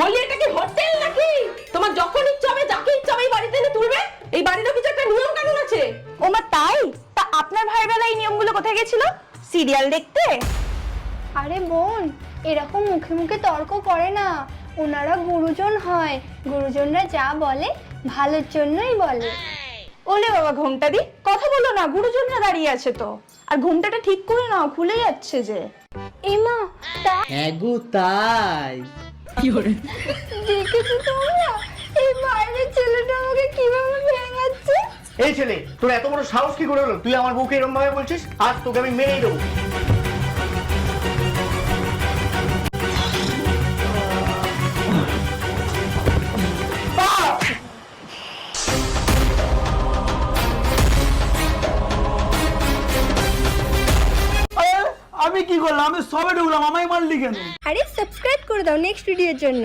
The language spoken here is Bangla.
বলি এটা কি হোটেল নাকি? তোমার যখন ইচ্ছা হবে যাকে ইচ্ছা হবে এই বাড়িতে এনে তুলবে? এই বাড়িরও কিছু একটা নিয়ম কানুন আছে। ও মা তাই? তা আপনার ভাইয়ের বেলা এই নিয়মগুলো কোথায় গেছিল? সিরিয়াল দেখতে? আরে বোন, এরকম মুখে মুখে তর্ক করে না, ওনারা গুরুজন হয়, গুরুজনরা যা বলে ভালোর জন্যই বলে। ওলে বাবা ঘোমটা দি, কথা বলো না, গুরুজনরা দাঁড়িয়ে আছে তো। আর ঘোমটাটা ঠিক করে নাও, খুলে যাচ্ছে যে। এমা তা এগো তাই দেখেছো তোমরা এই বাইরের ছেলেটা আমাকে কিভাবে ভেঙাচ্ছে? এই ছেলে, তোর এত বড় সাহস কি করে হলো? তুই আমার বউকে এরকম ভাবে বলছিস? আজ তোকে আমি মেরেই দেবো। আমি কি করলাম? আমি সবে ঢুকলাম, আমায় মারলি কেন? আরে সাবস্ক্রাইব করে দাও নেক্সট ভিডিওর জন্য।